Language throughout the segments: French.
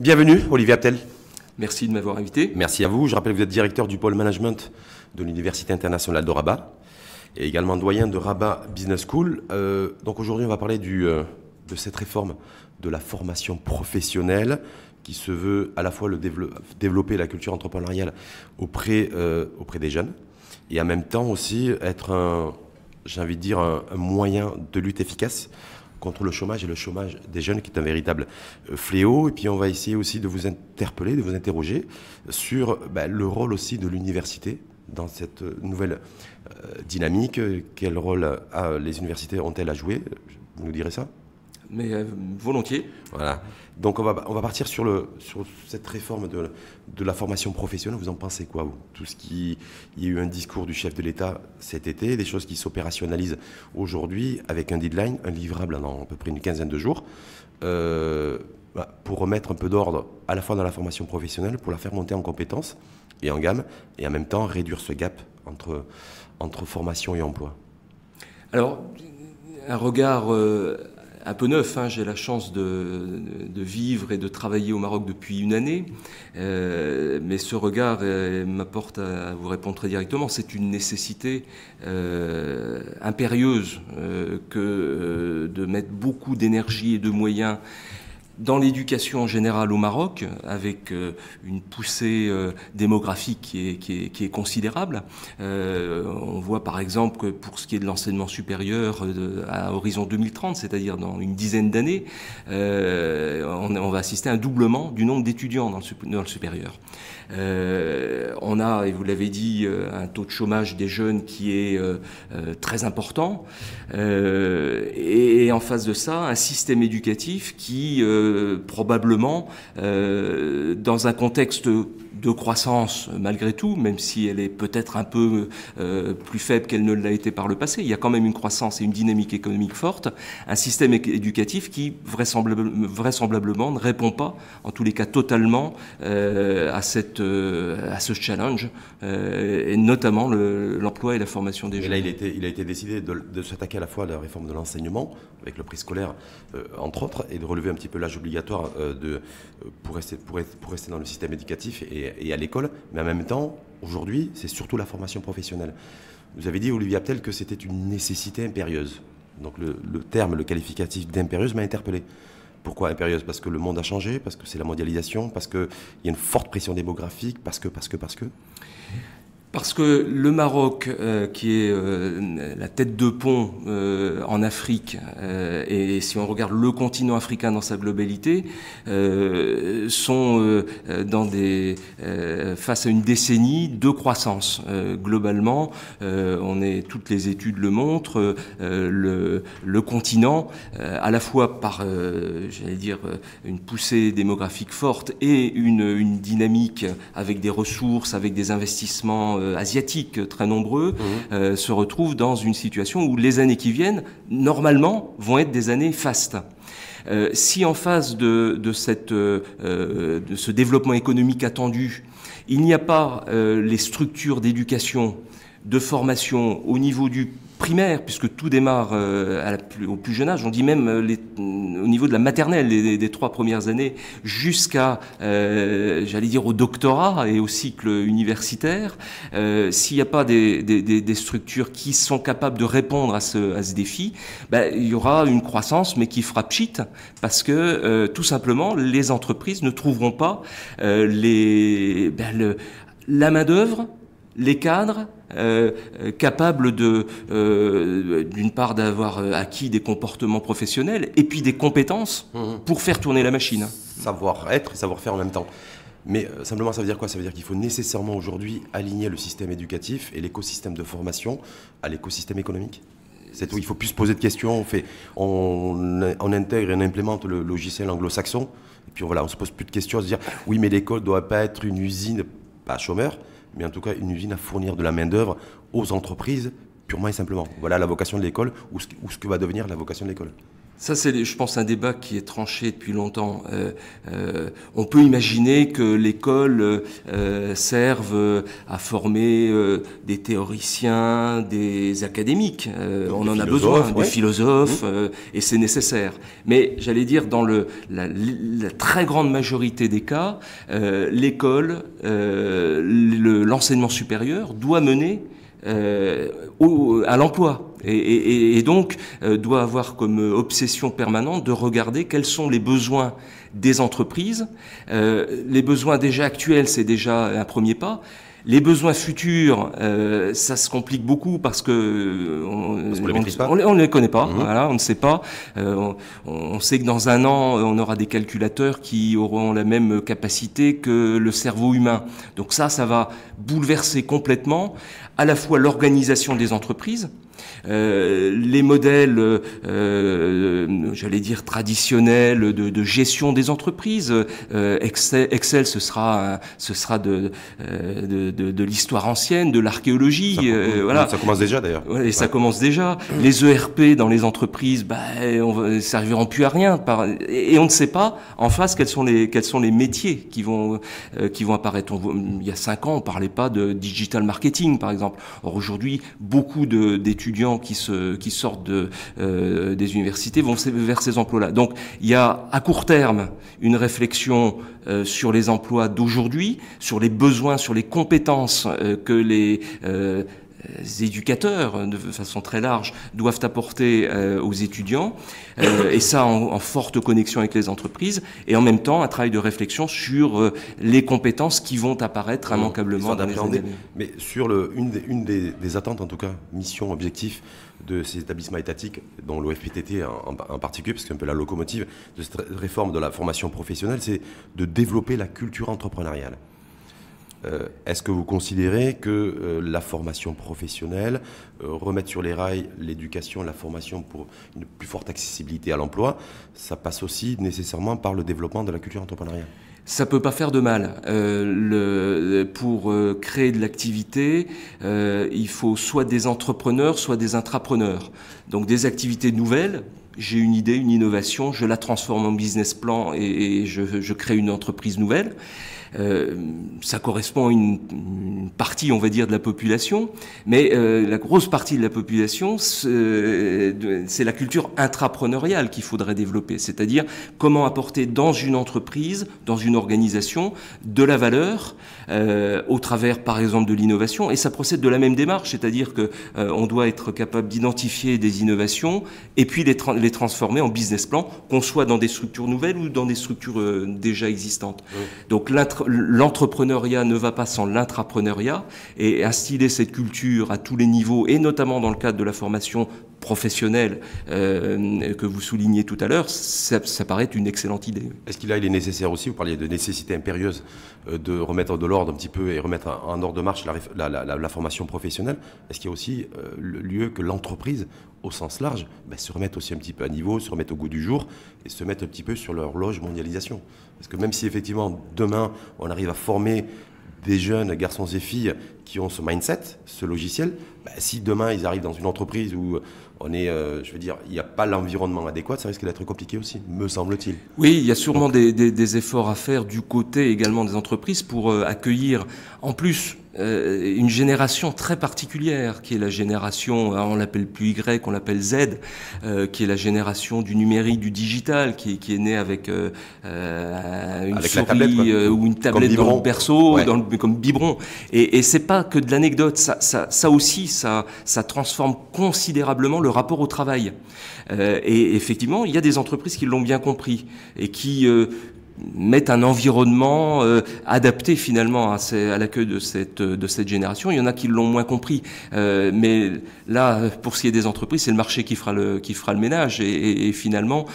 Bienvenue, Olivier Aptel. Merci de m'avoir invité. Merci à vous. Je rappelle que vous êtes directeur du pôle management de l'Université internationale de Rabat et également doyen de Rabat Business School. Donc aujourd'hui, on va parler de cette réforme de la formation professionnelle qui se veut à la fois développer la culture entrepreneuriale auprès des jeunes et en même temps aussi être j'ai envie de dire, un moyen de lutte efficace contre le chômage et le chômage des jeunes qui est un véritable fléau. Et puis on va essayer aussi de vous interpeller, de vous interroger sur le rôle aussi de l'université dans cette nouvelle dynamique. Quel rôle les universités ont-elles à jouer? Vous nous direz ça? Mais volontiers. Voilà. Donc on va partir sur cette réforme de la formation professionnelle. Vous en pensez quoi, vous? Il y a eu un discours du chef de l'État cet été, des choses qui s'opérationnalisent aujourd'hui avec un deadline, un livrable dans à peu près une quinzaine de jours, pour remettre un peu d'ordre à la fois dans la formation professionnelle, pour la faire monter en compétences et en gamme, et en même temps réduire ce gap entre formation et emploi. Alors, un regard un peu neuf, hein. J'ai la chance de vivre et de travailler au Maroc depuis une année, mais ce regard m'apporte à vous répondre très directement. C'est une nécessité impérieuse que de mettre beaucoup d'énergie et de moyens dans l'éducation en général au Maroc, avec une poussée démographique qui est considérable. On voit par exemple que pour ce qui est de l'enseignement supérieur à horizon 2030, c'est-à-dire dans une dizaine d'années, on va assister à un doublement du nombre d'étudiants dans le supérieur. On a, et vous l'avez dit, un taux de chômage des jeunes qui est très important, et en face de ça, un système éducatif qui probablement, dans un contexte de croissance malgré tout, même si elle est peut-être un peu plus faible qu'elle ne l'a été par le passé, il y a quand même une croissance et une dynamique économique forte, un système éducatif qui vraisemblablement ne répond pas, en tous les cas totalement, à ce challenge, et notamment l'emploi et la formation des jeunes. Là, il a été décidé de s'attaquer à la fois à la réforme de l'enseignement, avec le préscolaire entre autres, et de relever un petit peu l'âge obligatoire pour rester dans le système éducatif et à l'école, mais en même temps, aujourd'hui, c'est surtout la formation professionnelle. Vous avez dit, Olivier Aptel, que c'était une nécessité impérieuse. Donc le qualificatif d'impérieuse m'a interpellé. Pourquoi impérieuse? Parce que le monde a changé, parce que c'est la mondialisation, parce qu'il y a une forte pression démographique, parce que... Parce que le Maroc, qui est la tête de pont en Afrique, et si on regarde le continent africain dans sa globalité, sont face à une décennie de croissance. Globalement, toutes les études le montrent, le continent, à la fois par, j'allais dire, une poussée démographique forte et une dynamique avec des ressources, avec des investissements asiatiques très nombreux, se retrouvent dans une situation où les années qui viennent, normalement, vont être des années fastes. Si en face de ce développement économique attendu, il n'y a pas les structures d'éducation, de formation au niveau du primaire, puisque tout démarre au plus jeune âge, on dit même au niveau de la maternelle, des 3 premières années, jusqu'à, j'allais dire, au doctorat et au cycle universitaire. S'il n'y a pas des structures qui sont capables de répondre à ce défi, il y aura une croissance, mais qui fera pchit, parce que tout simplement, les entreprises ne trouveront pas la main-d'œuvre, les cadres capables d'une part d'avoir acquis des comportements professionnels et puis des compétences pour faire tourner la machine. Savoir-être et savoir-faire en même temps. Mais simplement, ça veut dire quoi? Ça veut dire qu'il faut nécessairement aujourd'hui aligner le système éducatif et l'écosystème de formation à l'écosystème économique? C'est tout, il ne faut plus se poser de questions, on intègre et on implémente le logiciel anglo-saxon, et puis voilà, on ne se pose plus de questions, à se dire oui, mais l'école ne doit pas être une usine, pas chômeur, mais en tout cas une usine à fournir de la main-d'œuvre aux entreprises, purement et simplement. Voilà la vocation de l'école, ou ce que va devenir la vocation de l'école. Ça, c'est, je pense, un débat qui est tranché depuis longtemps. On peut imaginer que l'école serve à former des théoriciens, des académiques. On en a besoin, des philosophes, et c'est nécessaire. Mais j'allais dire, dans la très grande majorité des cas, l'école, l'enseignement supérieur doit mener à l'emploi. Et donc, doit avoir comme obsession permanente de regarder quels sont les besoins des entreprises. Les besoins déjà actuels, c'est déjà un premier pas. Les besoins futurs, ça se complique beaucoup parce que on ne les connaît pas. Voilà, on ne sait pas. On sait que dans un an, on aura des calculateurs qui auront la même capacité que le cerveau humain. Donc ça va bouleverser complètement à la fois l'organisation des entreprises, les modèles, j'allais dire traditionnels de gestion des entreprises. Excel, ce sera de l'histoire ancienne, de l'archéologie. Voilà. Ça commence déjà d'ailleurs. Ouais, et ça commence déjà. Les ERP dans les entreprises, ne serviront plus à rien. Et on ne sait pas en face quels sont les métiers qui vont apparaître. Il y a 5 ans, on parlait pas de digital marketing, par exemple. Or aujourd'hui, beaucoup d'étudiants qui sortent des universités vont vers ces emplois-là. Donc il y a à court terme une réflexion sur les emplois d'aujourd'hui, sur les besoins, sur les compétences que les éducateurs, de façon très large, doivent apporter aux étudiants, et ça en forte connexion avec les entreprises, et en même temps un travail de réflexion sur les compétences qui vont apparaître immanquablement dans les années. Mais sur une des attentes, en tout cas, mission, objectif de ces établissements étatiques, dont l'OFPTT en particulier, parce que c'est un peu la locomotive de cette réforme de la formation professionnelle, c'est de développer la culture entrepreneuriale. Est-ce que vous considérez que la formation professionnelle, remettre sur les rails l'éducation, la formation pour une plus forte accessibilité à l'emploi, ça passe aussi nécessairement par le développement de la culture entrepreneuriale? Ça peut pas faire de mal. Pour créer de l'activité, il faut soit des entrepreneurs, soit des intrapreneurs. Donc des activités nouvelles. J'ai une idée, une innovation, je la transforme en business plan et je crée une entreprise nouvelle. Ça correspond à une partie, on va dire, de la population, mais la grosse partie de la population, c'est la culture intrapreneuriale qu'il faudrait développer, c'est-à-dire comment apporter dans une entreprise, dans une organisation, de la valeur au travers, par exemple, de l'innovation, et ça procède de la même démarche, c'est-à-dire que on doit être capable d'identifier des innovations et puis les transformer en business plan, qu'on soit dans des structures nouvelles ou dans des structures déjà existantes. Oui. Donc l'entrepreneuriat ne va pas sans l'intrapreneuriat, et instiller cette culture à tous les niveaux, et notamment dans le cadre de la formation professionnelle que vous soulignez tout à l'heure, ça paraît une excellente idée. Est-ce qu'il est nécessaire aussi, vous parliez de nécessité impérieuse, de remettre de l'ordre un petit peu et remettre en ordre de marche la formation professionnelle? Est-ce qu'il y a aussi le lieu que l'entreprise, au sens large, se remette aussi un petit peu à niveau, se remette au goût du jour et se mette un petit peu sur l'horloge mondialisation? Parce que même si effectivement demain on arrive à former des jeunes garçons et filles qui ont ce mindset, ce logiciel, si demain ils arrivent dans une entreprise où on est, il n'y a pas l'environnement adéquat, ça risque d'être compliqué aussi, me semble-t-il. Oui, il y a sûrement des efforts à faire du côté également des entreprises pour accueillir en plus une génération très particulière, qui est la génération, on l'appelle plus Y, on l'appelle Z, qui est la génération du numérique, du digital, qui est née avec une souris tablette, ou une tablette dans le berceau, ouais, comme biberon. Et c'est pas que de l'anecdote, ça aussi, ça transforme considérablement le rapport au travail. Et effectivement, il y a des entreprises qui l'ont bien compris et qui mettent un environnement adapté finalement à l'accueil de cette génération. Il y en a qui l'ont moins compris, mais là, pour ce qui est des entreprises, c'est le marché qui fera le ménage, et finalement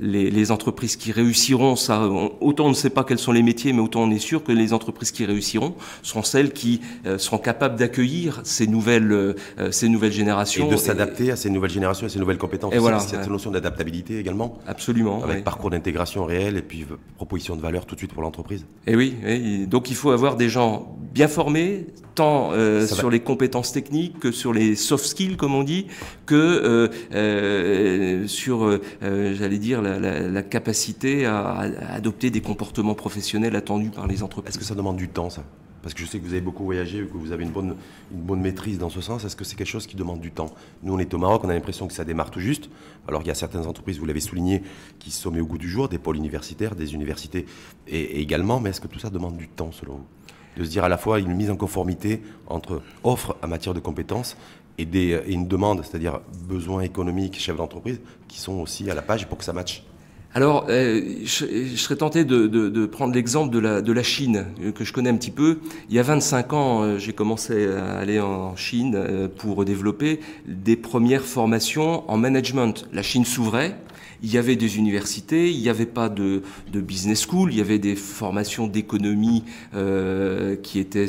les entreprises qui réussiront, ça, autant on ne sait pas quels sont les métiers, mais autant on est sûr que les entreprises qui réussiront seront celles qui seront capables d'accueillir ces nouvelles générations et de s'adapter à ces nouvelles générations, à ces nouvelles compétences. Et voilà, cette notion d'adaptabilité également. Absolument. Avec parcours d'intégration réel et puis proposition de valeur tout de suite pour l'entreprise. Et oui, donc il faut avoir des gens bien formés, tant sur les compétences techniques que sur les soft skills, comme on dit, que sur, j'allais dire, la capacité à adopter des comportements professionnels attendus par les entreprises. Est-ce que ça demande du temps, ça? Parce que je sais que vous avez beaucoup voyagé, que vous avez une bonne maîtrise dans ce sens. Est-ce que c'est quelque chose qui demande du temps? Nous, on est au Maroc, on a l'impression que ça démarre tout juste. Alors qu'il y a certaines entreprises, vous l'avez souligné, qui se mettent au goût du jour, des pôles universitaires, des universités et également. Mais est-ce que tout ça demande du temps, selon vous? De se dire à la fois une mise en conformité entre offre en matière de compétences et une demande, c'est-à-dire besoins économiques, chefs d'entreprise, qui sont aussi à la page pour que ça matche. Alors, je serais tenté de prendre l'exemple de la Chine, que je connais un petit peu. Il y a 25 ans, j'ai commencé à aller en Chine pour développer des premières formations en management. La Chine s'ouvrait, il y avait des universités, il n'y avait pas de business school, il y avait des formations d'économie qui étaient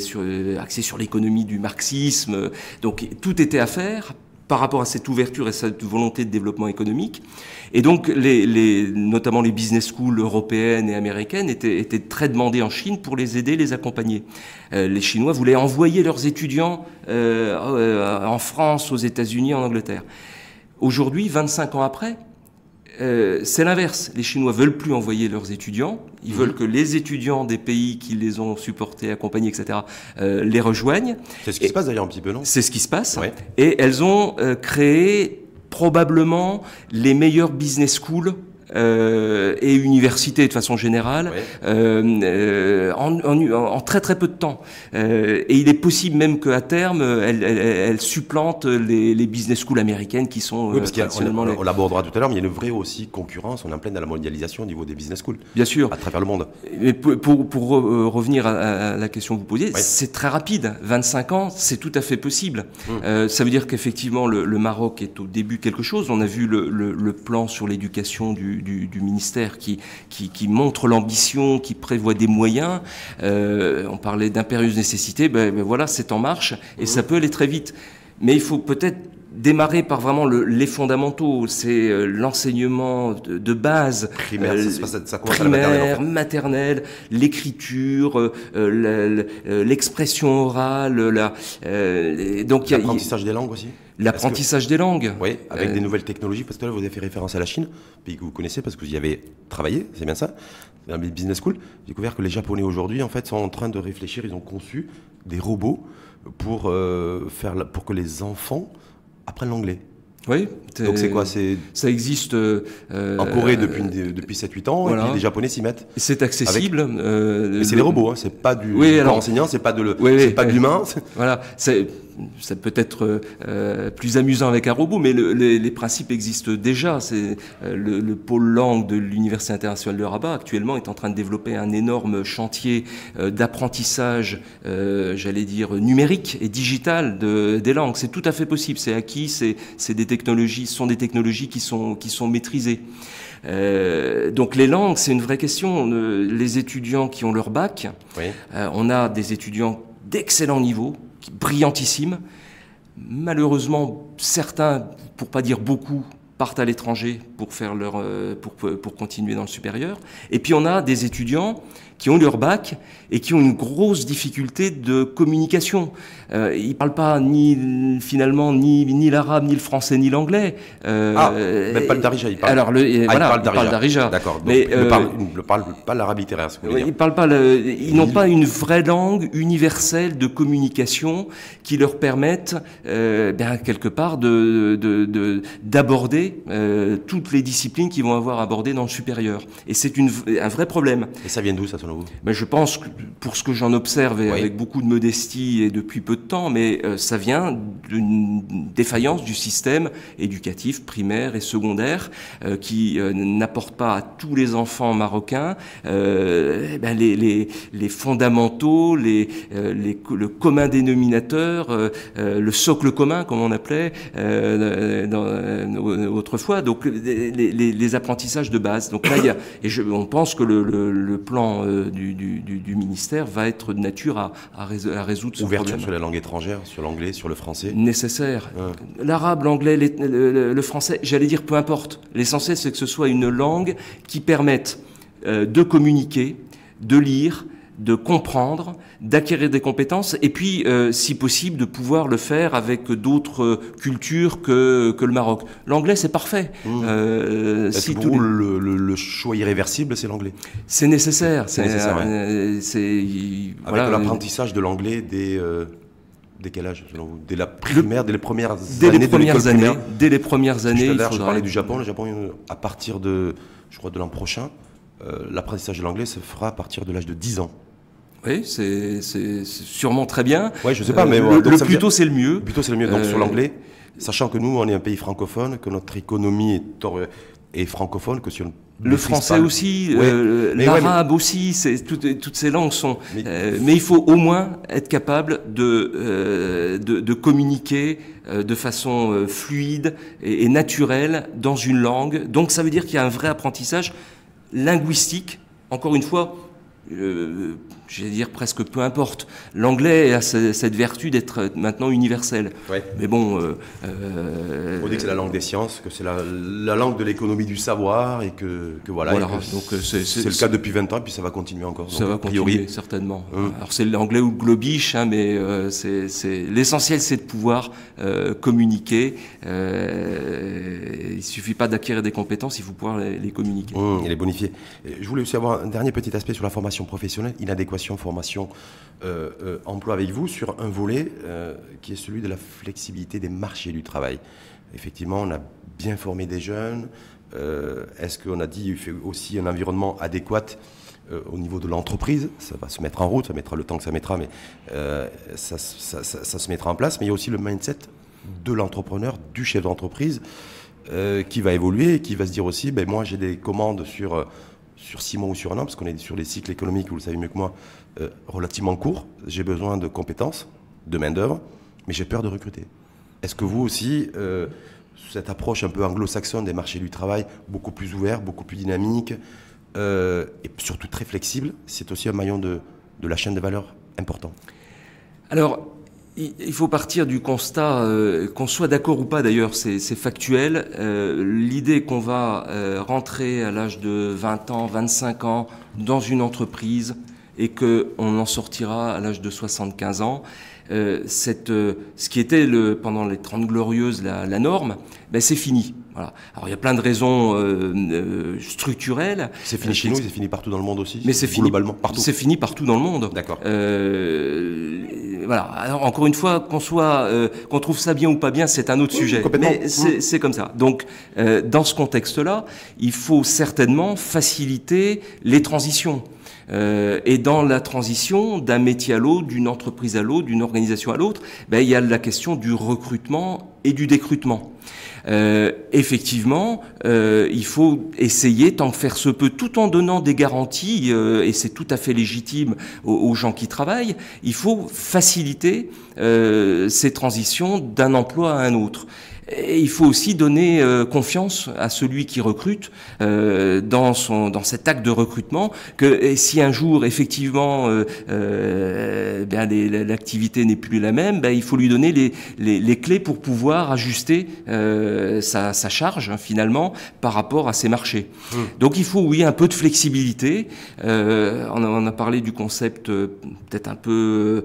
axées sur l'économie du marxisme. Donc, tout était à faire par rapport à cette ouverture et cette volonté de développement économique. Et donc, notamment les business schools européennes et américaines étaient très demandées en Chine pour les aider, les accompagner. Les Chinois voulaient envoyer leurs étudiants en France, aux États-Unis, en Angleterre. Aujourd'hui, 25 ans après, c'est l'inverse. Les Chinois veulent plus envoyer leurs étudiants. Ils veulent que les étudiants des pays qui les ont supportés, accompagnés, etc., les rejoignent. C'est ce qui se passe d'ailleurs un petit peu, non? C'est ce qui se passe. Ouais. Et elles ont créé probablement les meilleures business schools et universités de façon générale, ouais. En très très peu de temps. Et il est possible même qu'à terme, elles supplantent les business schools américaines qui sont oui, parce on l'abordera tout à l'heure, mais il y a une vraie aussi concurrence. On est en pleine dans la mondialisation au niveau des business schools. Bien sûr. À travers le monde. Mais pour revenir à la question que vous posiez, ouais. C'est très rapide. 25 ans, c'est tout à fait possible. Ça veut dire qu'effectivement, le Maroc est au début quelque chose. On a vu le plan sur l'éducation du ministère qui montre l'ambition, qui prévoit des moyens. On parlait d'impérieuse nécessité, ben voilà, c'est en marche et ça peut aller très vite. Mais il faut peut-être démarrer par vraiment les fondamentaux, c'est l'enseignement de base, primaire, primaire, maternelle, l'écriture, l'expression orale, donc l'apprentissage des langues aussi. L'apprentissage des langues. Oui, avec des nouvelles technologies, parce que là, vous avez fait référence à la Chine, pays que vous connaissez parce que vous y avez travaillé, c'est bien ça, dans les business school. J'ai découvert que les Japonais aujourd'hui, en fait, sont en train de réfléchir, ils ont conçu des robots pour que les enfants apprennent l'anglais. Oui. Donc c'est quoi? Ça existe en Corée depuis 7-8 ans, voilà. Et puis les Japonais s'y mettent. C'est accessible. Mais c'est des robots, hein, c'est pas du enseignant, c'est pas de l'humain. Voilà, ça peut être plus amusant avec un robot, mais les principes existent déjà. C'est le pôle langue de l'Université internationale de Rabat actuellement est en train de développer un énorme chantier d'apprentissage, j'allais dire numérique et digital des langues. C'est tout à fait possible, c'est acquis, c'est des technologies, ce sont des technologies qui sont maîtrisées. Donc les langues, c'est une vraie question. Les étudiants qui ont leur bac, oui. On a des étudiants d'excellent niveau, brillantissimes. Malheureusement, certains, pour pas dire beaucoup, partent à l'étranger pour faire pour continuer dans le supérieur. Et puis on a des étudiants qui ont leur bac et qui ont une grosse difficulté de communication. Ils parlent pas ni l'arabe, ni le français, ni l'anglais. Même pas le darija, ils parlent. Alors ils parlent darija. D'accord. Mais ils ne parlent pas l'arabe littéraire. Ce que ils n'ont pas une vraie langue universelle de communication qui leur permette, quelque part, d'aborder toutes les disciplines qu'ils vont avoir abordées dans le supérieur. Et c'est un vrai problème. Et ça vient d'où, ça, selon vous? Je pense que, pour ce que j'en observe, et avec beaucoup de modestie et depuis peu de temps, mais ça vient d'une défaillance du système éducatif primaire et secondaire qui n'apporte pas à tous les enfants marocains les fondamentaux, le commun dénominateur, le socle commun, comme on appelait autrefois, donc les apprentissages de base. Donc là, on pense que le plan du ministère va être de nature à résoudre ce problème. Ouverture sur la langue étrangère, sur l'anglais, sur le français. Nécessaire. L'arabe, l'anglais, le français, j'allais dire peu importe. L'essentiel, c'est que ce soit une langue qui permette de communiquer, de lire, de comprendre, d'acquérir des compétences, et puis, si possible, de pouvoir le faire avec d'autres cultures que le Maroc. L'anglais, c'est parfait. Est-ce que pour vous, le choix irréversible, c'est l'anglais? C'est nécessaire. C'est nécessaire, voilà. Avec l'apprentissage de l'anglais dès quel âge, selon vous? Dès la primaire, dès les premières années primaire. Dès les premières années. Tout à l'heure, je parlais du Japon. Le Japon, à partir de, je crois, de l'an prochain, l'apprentissage de l'anglais se fera à partir de l'âge de 10 ans. Oui, c'est sûrement très bien. Oui, je sais pas, mais le plus tôt, c'est le mieux. Le plus tôt, c'est le mieux. Donc, sur l'anglais, sachant que nous, on est un pays francophone, que notre économie est francophone, que si on le français aussi, l'arabe aussi, toutes ces langues sont. Mais il faut au moins être capable de communiquer de façon fluide et naturelle dans une langue. Donc ça veut dire qu'il y a un vrai apprentissage linguistique. Encore une fois, j'allais dire presque peu importe. L'anglais a cette vertu d'être maintenant universel. Ouais. Mais bon... on dit que c'est la langue des sciences, que c'est la langue de l'économie du savoir, et que voilà. Donc c'est le cas depuis 20 ans, et puis ça va continuer encore. Ça va continuer, certainement. Alors c'est l'anglais ou le globish, mais l'essentiel, c'est de pouvoir communiquer. Il suffit pas d'acquérir des compétences, il faut pouvoir les communiquer. Et les bonifier. Je voulais aussi avoir un dernier petit aspect sur la formation professionnelle, inadéquation formation emploi avec vous sur un volet qui est celui de la flexibilité des marchés du travail. Effectivement, on a bien formé des jeunes. Est-ce qu'on a dit qu'il fait aussi un environnement adéquat au niveau de l'entreprise? Ça va se mettre en route, ça mettra le temps que ça mettra, mais ça se mettra en place. Mais il y a aussi le mindset de l'entrepreneur, du chef d'entreprise qui va évoluer et qui va se dire aussi, moi j'ai des commandes sur 6 mois ou sur un an, parce qu'on est sur des cycles économiques, vous le savez mieux que moi, relativement courts. J'ai besoin de compétences, de main-d'œuvre, mais j'ai peur de recruter. Est-ce que vous aussi, cette approche un peu anglo-saxonne des marchés du travail, beaucoup plus ouvert, beaucoup plus dynamique, et surtout très flexible, c'est aussi un maillon de la chaîne de valeur important? Alors, il faut partir du constat, qu'on soit d'accord ou pas d'ailleurs, c'est factuel. L'idée qu'on va rentrer à l'âge de 20 ans, 25 ans dans une entreprise et qu'on en sortira à l'âge de 75 ans, ce qui était pendant les 30 Glorieuses la norme, c'est fini. Voilà. Alors il y a plein de raisons structurelles. C'est fini chez nous, c'est fini partout dans le monde aussi. Mais c'est fini globalement partout. C'est fini partout dans le monde. D'accord. Voilà. Alors encore une fois, qu'on trouve ça bien ou pas bien, c'est un autre sujet. Mais c'est comme ça. Donc dans ce contexte-là, il faut certainement faciliter les transitions. Et dans la transition d'un métier à l'autre, d'une entreprise à l'autre, d'une organisation à l'autre, il y a la question du recrutement et du décrutement. Effectivement, il faut essayer, tant que faire se peut, tout en donnant des garanties, et c'est tout à fait légitime aux gens qui travaillent, il faut faciliter ces transitions d'un emploi à un autre. Et il faut aussi donner confiance à celui qui recrute dans cet acte de recrutement, que si un jour effectivement l'activité n'est plus la même, il faut lui donner les clés pour pouvoir ajuster sa charge finalement par rapport à ses marchés. Donc il faut un peu de flexibilité. On a parlé du concept peut-être un peu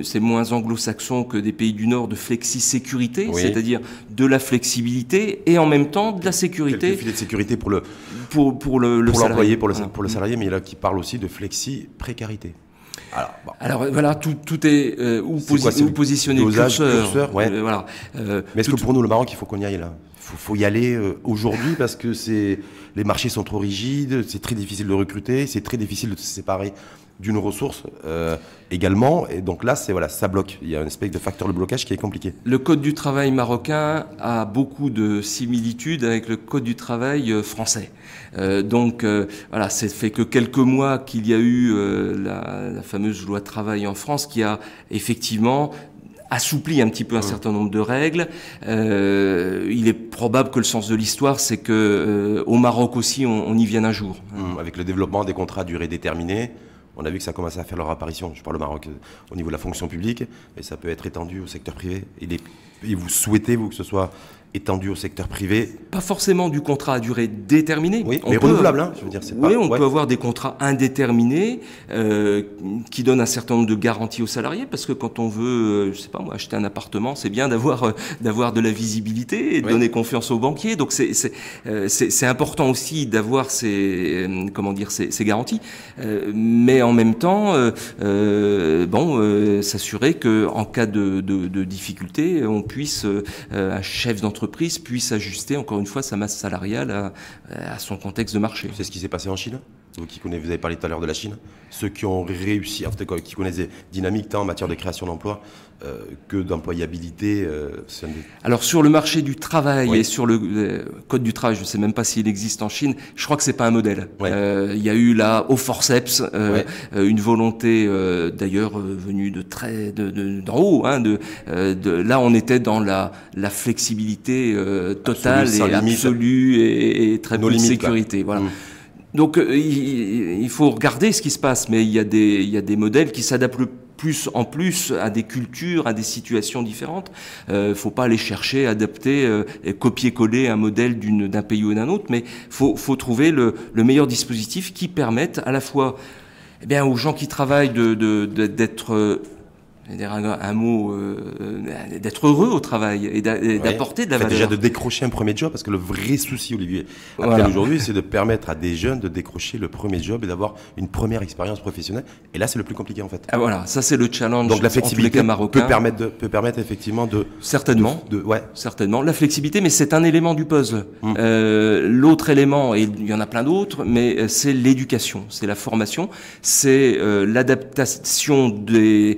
c'est moins anglo-saxon que des pays du Nord de flexi-sécurité. Oui. C'est-à-dire de la flexibilité et en même temps de la sécurité. Quelques filets de sécurité pour l'employé, pour le salarié, mais il y a qui parle aussi de flexi-précarité. Alors voilà, tout est positionner le curseur. Ouais. Voilà. Mais est-ce que pour nous, le Maroc, il faut qu'on y aille là? Il faut y aller aujourd'hui parce que les marchés sont trop rigides, c'est très difficile de recruter, c'est très difficile de se séparer d'une ressource également, et donc là ça bloque. Il y a une espèce de facteur de blocage qui est compliqué. Le code du travail marocain a beaucoup de similitudes avec le code du travail français. Voilà, c'est fait que quelques mois qu'il y a eu la fameuse loi travail en France qui a effectivement assoupli un petit peu un certain nombre de règles. Il est probable que le sens de l'histoire, c'est que au Maroc aussi, on y vienne un jour. Avec le développement des contrats à durée déterminée, on a vu que ça commençait à faire leur apparition. Je parle au Maroc au niveau de la fonction publique, et ça peut être étendu au secteur privé. Et vous souhaitez, vous, que ce soit étendu au secteur privé? Pas forcément du contrat à durée déterminée. Oui, mais renouvelable, hein, je veux dire. Oui, on peut avoir des contrats indéterminés qui donnent un certain nombre de garanties aux salariés, parce que quand on veut, je sais pas moi, acheter un appartement, c'est bien d'avoir de la visibilité et de donner confiance aux banquiers. Donc c'est important aussi d'avoir ces garanties, mais en même temps, s'assurer que en cas de difficulté, on puisse un chef d'entreprise puisse ajuster encore une fois sa masse salariale à son contexte de marché. C'est ce qui s'est passé en Chine. Vous avez parlé tout à l'heure de la Chine. Ceux qui ont réussi, en tout cas, qui connaissent des dynamiques tant en matière de création d'emplois que d'employabilité. Alors sur le marché du travail et sur le code du travail, je ne sais même pas s'il existe en Chine, je crois que c'est pas un modèle. Il y a eu là, au forceps, une volonté d'ailleurs venue d'en haut. Là, on était dans la flexibilité totale et absolue et très peu de sécurité. Voilà. Donc il faut regarder ce qui se passe, mais il y a des modèles qui s'adaptent plus en plus à des cultures, à des situations différentes. Faut pas aller chercher, adapter, copier-coller un modèle d'un pays ou d'un autre, mais faut trouver le meilleur dispositif qui permette à la fois aux gens qui travaillent d'être un mot, d'être heureux au travail et d'apporter de la valeur. Déjà de décrocher un premier job, parce que le vrai souci, Olivier, aujourd'hui, c'est de permettre à des jeunes de décrocher le premier job et d'avoir une première expérience professionnelle. Et là, c'est le plus compliqué en fait. Voilà, ça c'est le challenge. Donc la flexibilité peut permettre effectivement de... Certainement. Certainement. La flexibilité, mais c'est un élément du puzzle. L'autre élément, et il y en a plein d'autres, mais c'est l'éducation, c'est la formation, c'est l'adaptation des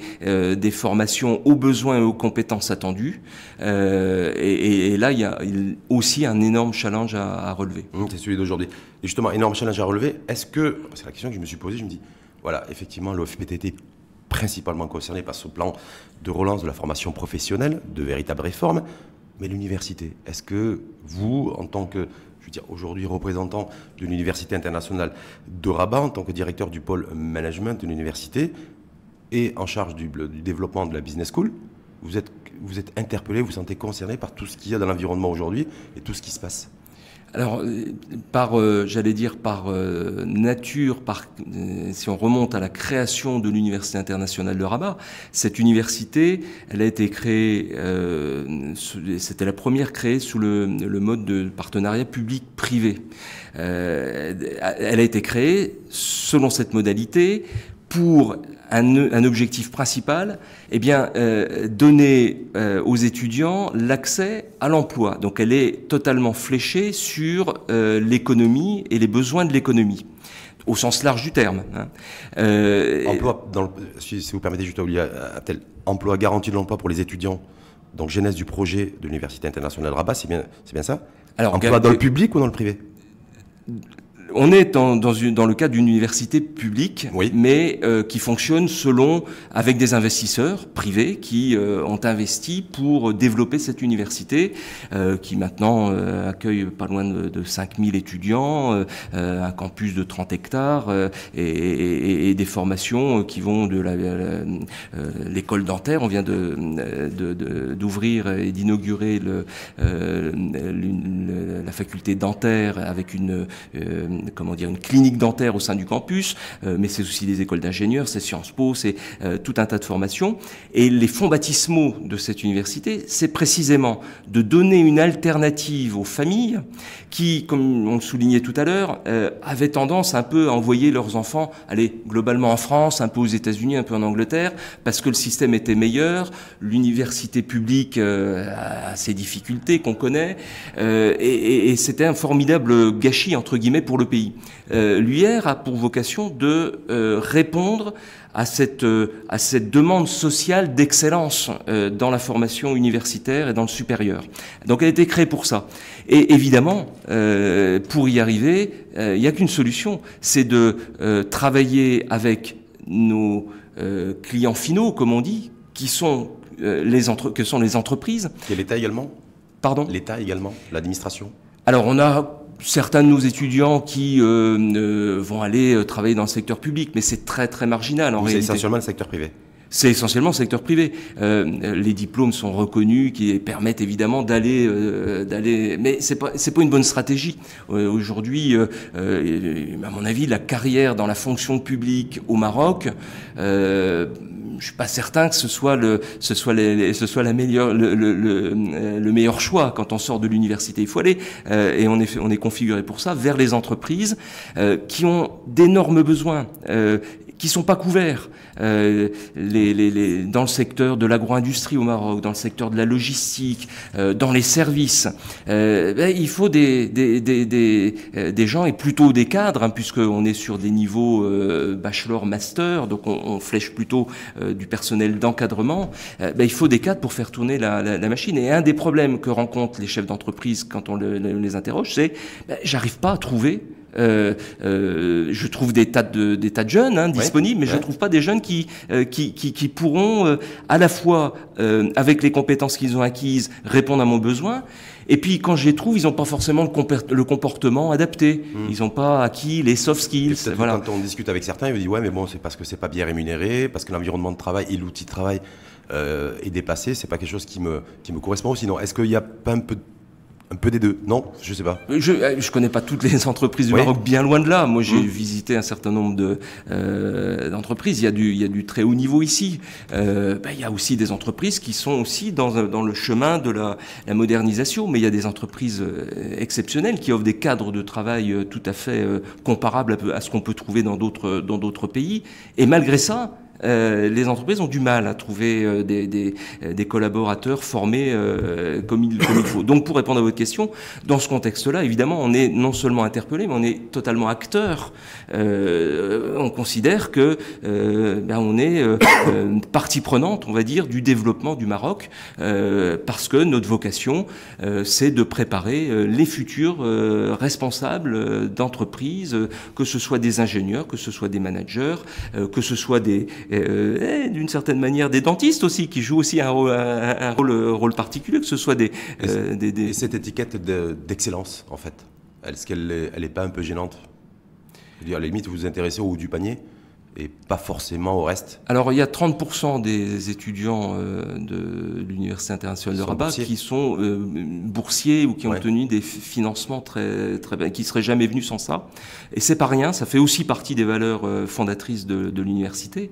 formations aux besoins et aux compétences attendues. Et là, il y a aussi un énorme challenge à relever. C'est celui d'aujourd'hui. Et justement, énorme challenge à relever. Est-ce que, c'est la question que je me suis posée, je me dis, voilà, effectivement, l'OFPTT est principalement concerné par ce plan de relance de la formation professionnelle, de véritables réformes, mais l'université, est-ce que vous, en tant que, je veux dire, aujourd'hui représentant de l'Université internationale de Rabat, en tant que directeur du pôle management de l'université, et en charge du développement de la business school, vous êtes interpellé, vous vous sentez concerné par tout ce qu'il y a dans l'environnement aujourd'hui et tout ce qui se passe? Alors, par nature, si on remonte à la création de l'Université internationale de Rabat, cette université, elle a été créée, c'était la première créée sous le mode de partenariat public-privé. Elle a été créée selon cette modalité pour un objectif principal, donner aux étudiants l'accès à l'emploi. Donc elle est totalement fléchée sur l'économie et les besoins de l'économie, au sens large du terme. Emploi, si vous permettez, juste oublier, emploi, garantie de l'emploi pour les étudiants. Donc genèse du projet de l'Université internationale de Rabat, c'est bien ça? Alors, emploi dans le public ou dans le privé? On est dans le cadre d'une université publique, mais qui fonctionne avec des investisseurs privés qui ont investi pour développer cette université, qui maintenant accueille pas loin de 5000 étudiants, un campus de 30 hectares et des formations qui vont de l'école dentaire. On vient d'ouvrir et d'inaugurer la faculté dentaire avec une clinique dentaire au sein du campus, mais c'est aussi des écoles d'ingénieurs, c'est Sciences Po, c'est tout un tas de formations. Et les fonds baptismaux de cette université, c'est précisément de donner une alternative aux familles qui, comme on le soulignait tout à l'heure, avaient tendance un peu à envoyer leurs enfants, globalement en France, un peu aux États-Unis, un peu en Angleterre, parce que le système était meilleur, l'université publique a ses difficultés qu'on connaît, et c'était un formidable gâchis, entre guillemets, pour le pays. L'UR a pour vocation de répondre à cette demande sociale d'excellence dans la formation universitaire et dans le supérieur. Donc elle a été créée pour ça. Et évidemment, pour y arriver, il n'y a qu'une solution, c'est de travailler avec nos clients finaux, comme on dit, que sont les entreprises. Et l'État également? Pardon? L'État également, l'administration? Alors on a certains de nos étudiants qui vont aller travailler dans le secteur public, mais c'est très très marginal en réalité. C'est essentiellement le secteur privé? C'est essentiellement le secteur privé. Les diplômes sont reconnus, qui permettent évidemment d'aller, mais c'est pas une bonne stratégie. Aujourd'hui, à mon avis, la carrière dans la fonction publique au Maroc, je suis pas certain que ce soit le meilleur choix quand on sort de l'université. Il faut aller, et on est configuré pour ça, vers les entreprises qui ont d'énormes besoins, qui sont pas couverts. Dans le secteur de l'agro-industrie au Maroc, dans le secteur de la logistique, dans les services, il faut des gens, et plutôt des cadres, puisqu'on est sur des niveaux bachelor, master, donc on flèche plutôt du personnel d'encadrement. Il faut des cadres pour faire tourner la machine. Et un des problèmes que rencontrent les chefs d'entreprise quand on les interroge, c'est j'arrive pas à trouver. Je trouve des tas de jeunes disponibles, mais je ne trouve pas des jeunes qui pourront à la fois avec les compétences qu'ils ont acquises répondre à mon besoin. Et puis quand je les trouve, ils n'ont pas forcément le comportement adapté. Ils n'ont pas acquis les soft skills. Voilà. Quand on discute avec certains, ils me disent ouais, mais bon, c'est parce que c'est pas bien rémunéré, parce que l'environnement de travail et l'outil de travail est dépassé. C'est pas quelque chose qui me correspond. Sinon, est-ce qu'il n'y a pas un peu des deux? Non, je sais pas. Je connais pas toutes les entreprises du Maroc, bien loin de là. Moi, j'ai visité un certain nombre d'entreprises. Il y a du très haut niveau ici. Il y a aussi des entreprises qui sont aussi dans le chemin de la modernisation. Mais il y a des entreprises exceptionnelles qui offrent des cadres de travail tout à fait comparables à ce qu'on peut trouver dans d'autres pays. Et malgré ça, les entreprises ont du mal à trouver des collaborateurs formés comme il faut. Donc, pour répondre à votre question, dans ce contexte-là, évidemment, on est non seulement interpellé, mais on est totalement acteur. On considère que on est partie prenante, on va dire, du développement du Maroc, parce que notre vocation, c'est de préparer les futurs responsables d'entreprises, que ce soit des ingénieurs, que ce soit des managers, que ce soit d'une certaine manière des dentistes aussi, qui jouent aussi un rôle particulier, que ce soit des... Et cette étiquette d'excellence, en fait, est-ce qu'elle n'est pas un peu gênante? Je veux dire, à la limite, vous vous intéressez au haut du panier et pas forcément au reste. Alors, il y a 30% des étudiants de l'Université internationale de Rabat qui sont boursiers ou qui ont obtenu des financements très bien, qui seraient jamais venus sans ça. Et c'est pas rien, ça fait aussi partie des valeurs fondatrices de l'université.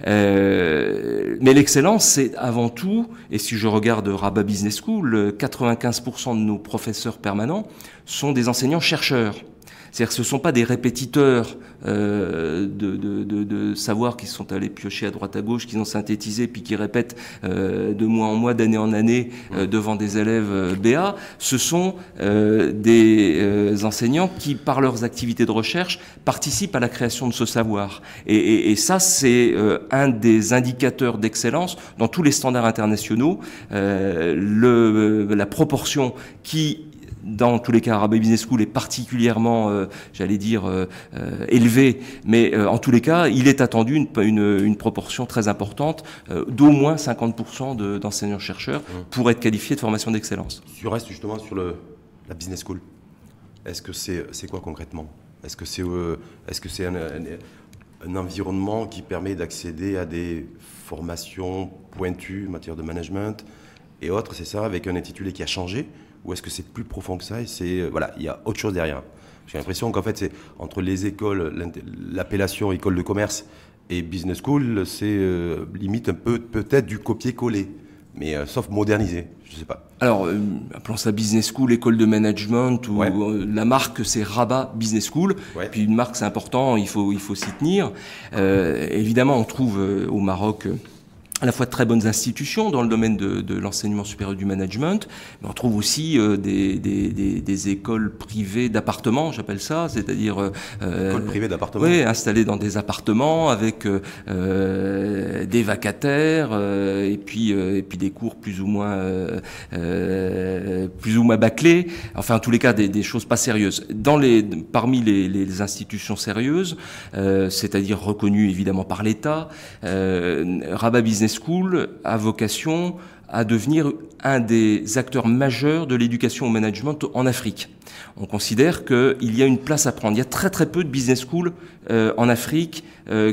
Mais l'excellence, c'est avant tout, et si je regarde Rabat Business School, 95% de nos professeurs permanents sont des enseignants-chercheurs. C'est-à-dire que ce ne sont pas des répétiteurs de savoir qui sont allés piocher à droite à gauche, qui ont synthétisé puis qui répètent de mois en mois, d'année en année devant des élèves BA. Ce sont des enseignants qui, par leurs activités de recherche, participent à la création de ce savoir. Et ça, c'est un des indicateurs d'excellence dans tous les standards internationaux. La proportion qui dans tous les cas, Rabat Business School est particulièrement, élevé, mais en tous les cas, il est attendu une proportion très importante d'au moins 50% d'enseignants-chercheurs pour être qualifiés de formation d'excellence. Tu restes justement sur la Business School. Est-ce que c'est quoi concrètement? Est-ce que c'est un environnement qui permet d'accéder à des formations pointues en matière de management et autres, c'est ça, avec un intitulé qui a changé? Ou est-ce que c'est plus profond que ça et il y a autre chose derrière? J'ai l'impression qu'en fait, c'est entre les écoles, l'appellation école de commerce et business school, c'est limite un peu peut-être du copier-coller, mais sauf modernisé, je ne sais pas. Alors, appelons ça business school, école de management, ou la marque c'est Rabat Business School. Puis une marque c'est important, il faut s'y tenir. Évidemment, on trouve au Maroc à la fois de très bonnes institutions dans le domaine de l'enseignement supérieur du management, mais on trouve aussi des écoles privées d'appartements, j'appelle ça, c'est-à-dire écoles privées d'appartements. Oui, installées dans des appartements avec des vacataires et puis des cours plus ou moins bâclés. Enfin, en tous les cas, des choses pas sérieuses. Parmi les institutions sérieuses, c'est-à-dire reconnues évidemment par l'État, Rabat Business School a vocation à devenir un des acteurs majeurs de l'éducation au management en Afrique. On considère qu'il y a une place à prendre. Il y a très très peu de business schools en Afrique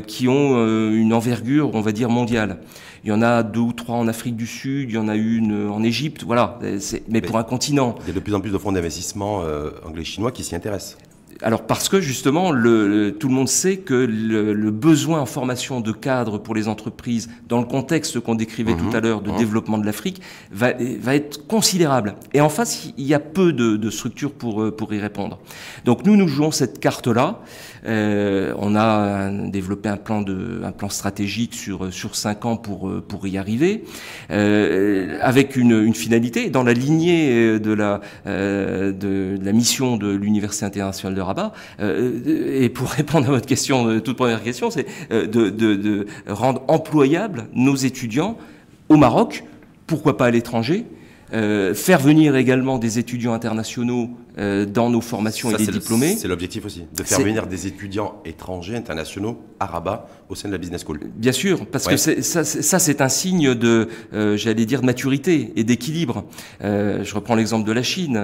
qui ont une envergure, on va dire, mondiale. Il y en a 2 ou 3 en Afrique du Sud, il y en a une en Égypte, voilà. Mais pour un continent. Il y a de plus en plus de fonds d'investissement anglais-chinois qui s'y intéressent. Alors parce que justement, tout le monde sait que le besoin en formation de cadres pour les entreprises, dans le contexte qu'on décrivait tout à l'heure de développement de l'Afrique, va être considérable. Et en face, il y a peu de structures pour y répondre. Donc nous jouons cette carte-là. On a développé un plan stratégique sur 5 ans pour y arriver, avec une finalité dans la lignée de la mission de l'Université internationale de Rabat. Et pour répondre à votre question, toute première question, c'est de rendre employables nos étudiants au Maroc, pourquoi pas à l'étranger, faire venir également des étudiants internationaux dans nos formations et des diplômés. C'est l'objectif aussi, de faire venir des étudiants étrangers, internationaux, à Rabat, au sein de la Business School. Bien sûr, parce que ça c'est un signe de, j'allais dire, de maturité et d'équilibre. Je reprends l'exemple de la Chine.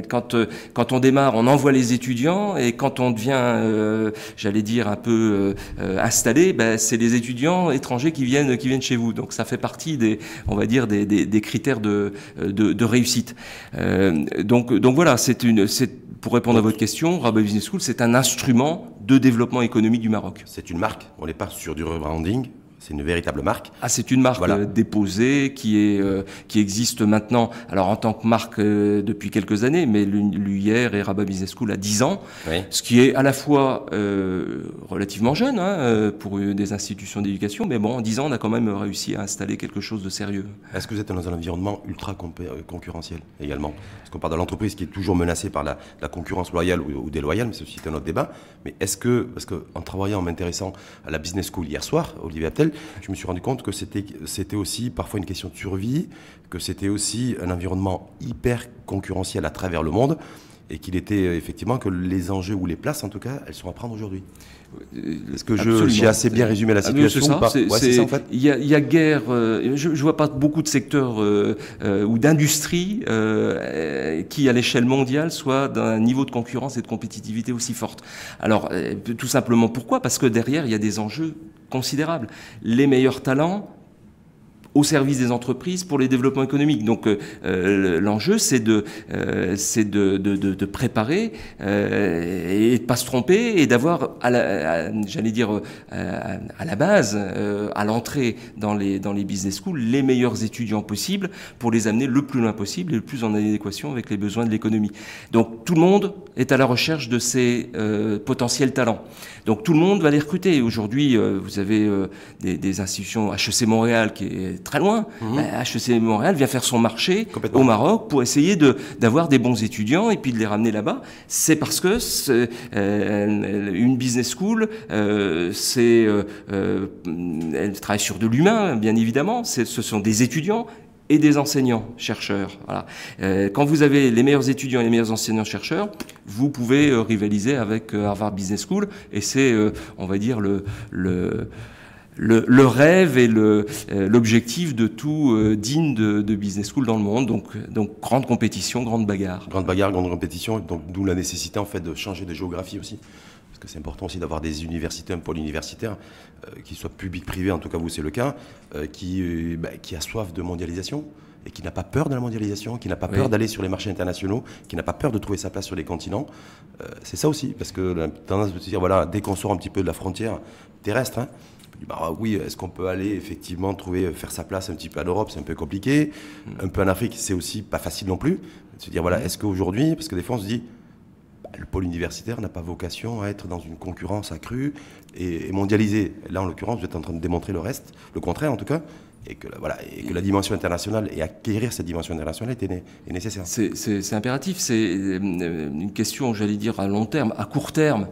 Quand on démarre, on envoie les étudiants, et quand on devient, j'allais dire, un peu installé, c'est les étudiants étrangers qui viennent chez vous. Donc ça fait partie on va dire, des critères de réussite. Donc voilà. Pour répondre à votre question, Rabat Business School, c'est un instrument de développement économique du Maroc. C'est une marque, on n'est pas sur du rebranding, c'est une véritable marque. Ah, c'est une marque déposée qui existe maintenant, alors en tant que marque depuis quelques années, mais l'UIR et Rabat Business School a 10 ans, ce qui est à la fois relativement jeune pour des institutions d'éducation, mais bon, en 10 ans, on a quand même réussi à installer quelque chose de sérieux. Est-ce que vous êtes dans un environnement ultra concurrentiel également? Parce qu'on parle de l'entreprise qui est toujours menacée par la concurrence loyale ou déloyale, mais c'est un autre débat. Mais est-ce que, parce qu'en travaillant, en m'intéressant à la Business School hier soir, Olivier Abtel, je me suis rendu compte que c'était aussi parfois une question de survie, que c'était aussi un environnement hyper concurrentiel à travers le monde, et qu'il était effectivement que les enjeux ou les places, en tout cas, elles sont à prendre aujourd'hui. Est-ce que j'ai assez bien résumé la situation ou pas? C'est ça, en fait. Il y a guère. Je vois pas beaucoup de secteurs ou d'industries qui, à l'échelle mondiale, soient d'un niveau de concurrence et de compétitivité aussi forte. Alors, tout simplement pourquoi? Parce que derrière, il y a des enjeux considérables. Les meilleurs talents au service des entreprises pour les développements économiques. Donc l'enjeu, c'est de préparer et de pas se tromper et d'avoir, j'allais dire, à la base, à l'entrée dans les business schools, les meilleurs étudiants possibles pour les amener le plus loin possible et le plus en adéquation avec les besoins de l'économie. Donc tout le monde est à la recherche de ces potentiels talents. Donc tout le monde va les recruter. Aujourd'hui, vous avez des institutions, HEC Montréal qui est très loin. HEC Montréal vient faire son marché au Maroc pour essayer d'avoir des bons étudiants et puis de les ramener là-bas. C'est parce que une business school, elle travaille sur de l'humain, bien évidemment. Ce sont des étudiants et des enseignants, chercheurs. Voilà. Quand vous avez les meilleurs étudiants et les meilleurs enseignants-chercheurs, vous pouvez rivaliser avec Harvard Business School, et c'est, on va dire, le rêve et l'objectif de tout digne de business school dans le monde. Donc grande compétition, grande bagarre. Grande bagarre, grande compétition, donc d'où la nécessité en fait de changer de géographie aussi. Parce que c'est important aussi d'avoir des universités, un pôle universitaire, qui soit public-privé, en tout cas vous c'est le cas, qui a soif de mondialisation et qui n'a pas peur de la mondialisation, qui n'a pas peur d'aller sur les marchés internationaux, qui n'a pas peur de trouver sa place sur les continents. C'est ça aussi, parce que la tendance de se dire, voilà, dès qu'on sort un petit peu de la frontière terrestre, oui, est-ce qu'on peut aller effectivement faire sa place un petit peu à l'Europe? C'est un peu compliqué. Un peu en Afrique, c'est aussi pas facile non plus. De se dire, voilà, est-ce qu'aujourd'hui, parce que des fois on se dit, le pôle universitaire n'a pas vocation à être dans une concurrence accrue et mondialisée. Là, en l'occurrence, vous êtes en train de démontrer le contraire en tout cas, et que la dimension internationale et acquérir cette dimension internationale est nécessaire. C'est impératif. C'est une question, j'allais dire, à long terme, à court terme.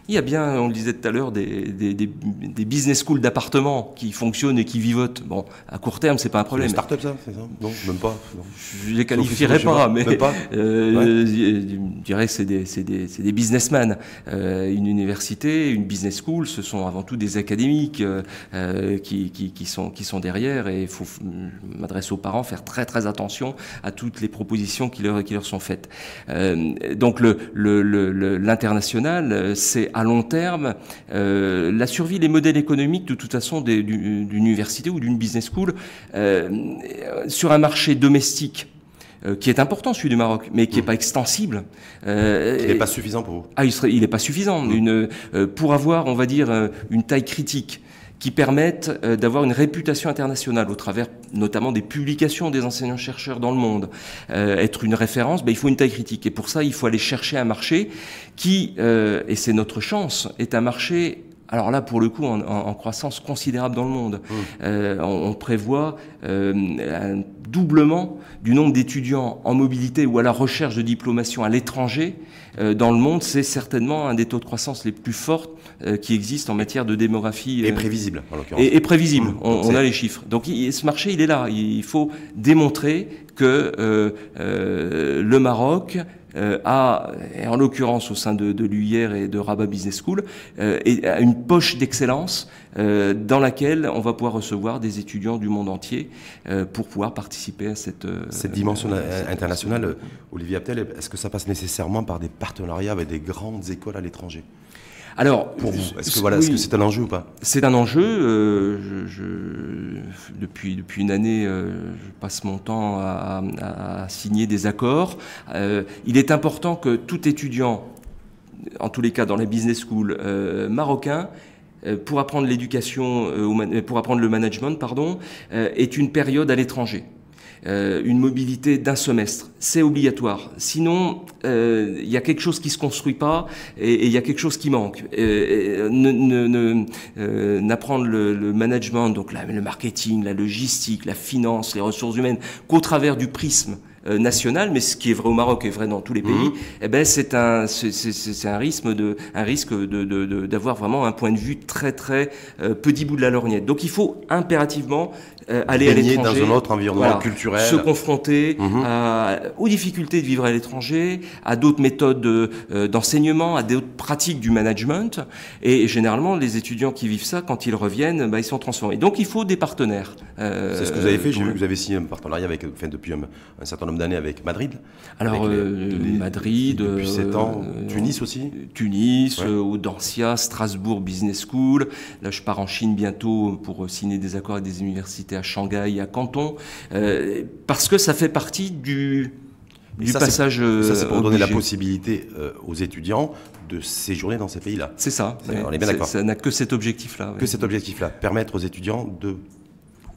Il y a bien, on le disait tout à l'heure, des business schools d'appartements qui fonctionnent et qui vivotent. Bon, à court terme, c'est pas un problème. C'est une start-up, ça, c'est ça? Non, même pas. Non. Je les qualifierais pas, mais pas. Je dirais que c'est des businessmen. Une université, une business school, ce sont avant tout des académiques qui sont derrière. Et il faut, je m'adresse aux parents, faire très très attention à toutes les propositions qui leur sont faites. Donc l'international, c'est à long terme la survie des modèles économiques de toute façon d'une université ou d'une business school sur un marché domestique qui est important, celui du Maroc, mais qui n'est pas extensible. Il n'est pas suffisant pour vous? Il n'est pas suffisant. Pour avoir, on va dire, une taille critique qui permettent d'avoir une réputation internationale au travers notamment des publications des enseignants-chercheurs dans le monde. Être une référence, il faut une taille critique. Et pour ça, il faut aller chercher un marché qui, et c'est notre chance, est un marché, alors là, pour le coup, en croissance considérable dans le monde. On prévoit un doublement du nombre d'étudiants en mobilité ou à la recherche de diplomation à l'étranger dans le monde. C'est certainement un des taux de croissance les plus forts qui existent en matière de démographie. Et prévisible, en l'occurrence. Et prévisible, on a les chiffres. Donc ce marché, il est là. Il faut démontrer que le Maroc a, et en l'occurrence au sein de l'UIR et de Rabat Business School, a une poche d'excellence dans laquelle on va pouvoir recevoir des étudiants du monde entier pour pouvoir participer à cette dimension internationale. Olivier Abtel, est-ce que ça passe nécessairement par des partenariats avec des grandes écoles à l'étranger? Alors, pour vous, est-ce que c'est un enjeu ou pas? C'est un enjeu. Depuis une année, je passe mon temps à signer des accords. Il est important que tout étudiant, en tous les cas dans la business school marocain, pour apprendre l'éducation, pour apprendre le management, ait une période à l'étranger. Une mobilité d'un semestre, c'est obligatoire. Sinon, il y a quelque chose qui se construit pas et il y a quelque chose qui manque. N'apprendre le management, donc le marketing, la logistique, la finance, les ressources humaines, qu'au travers du prisme national, mais ce qui est vrai au Maroc est vrai dans tous les pays. C'est un risque d'avoir vraiment un point de vue très très petit bout de la lorgnette. Donc il faut impérativement aller à l'étranger, dans un autre environnement culturel, se confronter aux difficultés de vivre à l'étranger, à d'autres méthodes d'enseignement, à d'autres pratiques du management. Et généralement, les étudiants qui vivent ça, quand ils reviennent, ils sont transformés. Donc il faut des partenaires. C'est ce que vous avez fait. J'ai vu que vous avez signé un partenariat depuis un certain nombre d'années avec Madrid. Alors Madrid, depuis 7 ans, Tunis aussi. Tunis, Audencia, Strasbourg Business School. Là, je pars en Chine bientôt pour signer des accords avec des universités à Shanghai et à Canton, parce que ça fait partie du passage. Ça, c'est pour donner la possibilité aux étudiants de séjourner dans ces pays-là. C'est ça. On est bien d'accord. Ça n'a que cet objectif-là. Que cet objectif-là, permettre aux étudiants de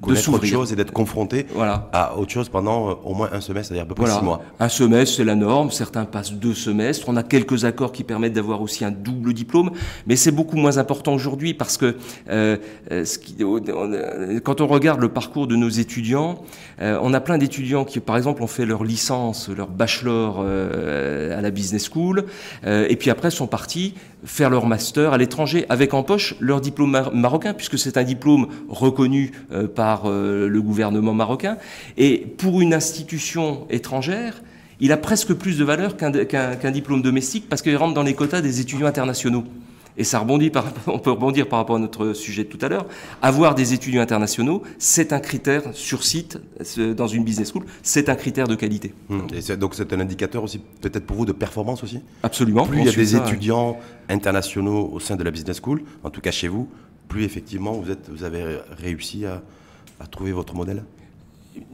connaître autre chose et d'être confrontés à autre chose pendant au moins un semestre, c'est-à-dire à peu près 6 mois. Un semestre, c'est la norme. Certains passent 2 semestres. On a quelques accords qui permettent d'avoir aussi un double diplôme, mais c'est beaucoup moins important aujourd'hui parce que quand on regarde le parcours de nos étudiants, on a plein d'étudiants qui, par exemple, ont fait leur licence, leur bachelor à la business school, et puis après sont partis faire leur master à l'étranger avec en poche leur diplôme marocain, puisque c'est un diplôme reconnu par le gouvernement marocain. Et pour une institution étrangère, il a presque plus de valeur qu'un diplôme domestique parce qu'il rentre dans les quotas des étudiants internationaux. Et ça rebondit on peut rebondir par rapport à notre sujet de tout à l'heure. Avoir des étudiants internationaux, c'est un critère sur site dans une business school, c'est un critère de qualité. Et donc c'est un indicateur aussi, peut-être pour vous, de performance aussi? Absolument. Plus il y a des étudiants internationaux au sein de la business school, en tout cas chez vous, plus effectivement vous avez réussi à trouver votre modèle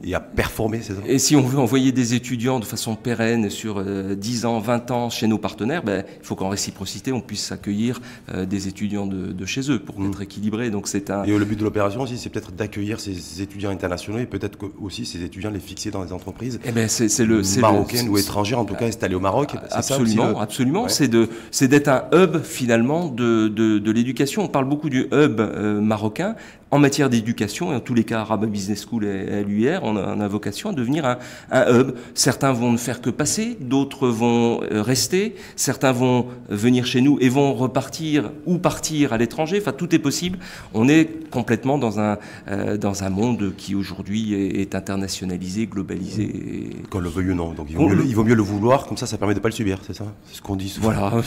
et à performer, c'est ça? Et si on veut envoyer des étudiants de façon pérenne sur 10 ans, 20 ans chez nos partenaires, il faut qu'en réciprocité, on puisse accueillir des étudiants de chez eux pour être équilibré. Donc Et le but de l'opération aussi, c'est peut-être d'accueillir ces étudiants internationaux et peut-être aussi ces étudiants les fixer dans des entreprises marocaines ou étrangères, en tout cas installées au Maroc. Absolument. C'est d'être un hub finalement de l'éducation. On parle beaucoup du hub marocain. en matière d'éducation, et en tous les cas, Rabat Business School et l'UR, on a vocation à devenir un hub. Certains vont ne faire que passer, d'autres vont rester, certains vont venir chez nous et vont repartir ou partir à l'étranger. Enfin, tout est possible. On est complètement dans un monde qui aujourd'hui est internationalisé, globalisé. Qu'on le veuille ou non. Donc il vaut mieux le vouloir, comme ça permet de ne pas le subir, c'est ça? C'est ce qu'on dit souvent. Voilà,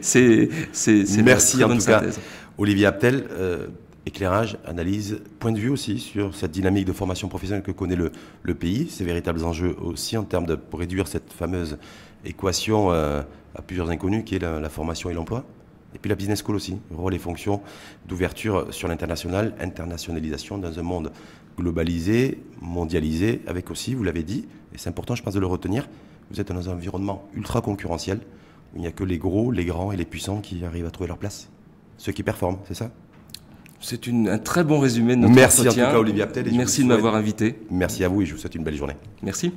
c'est merci en tout cas, Olivier Abtel. Éclairage, analyse, point de vue aussi sur cette dynamique de formation professionnelle que connaît le pays, ces véritables enjeux aussi en termes pour réduire cette fameuse équation à plusieurs inconnus qui est la formation et l'emploi. Et puis la business school aussi, rôle et fonction d'ouverture sur l'international, internationalisation dans un monde globalisé, mondialisé, avec aussi, vous l'avez dit, et c'est important je pense de le retenir, vous êtes dans un environnement ultra concurrentiel, où il n'y a que les gros, les grands et les puissants qui arrivent à trouver leur place. Ceux qui performent, c'est ça? C'est un très bon résumé de notre entretien. Merci en tout cas Olivier Abtel. Merci de m'avoir invité. Merci à vous et je vous souhaite une belle journée. Merci.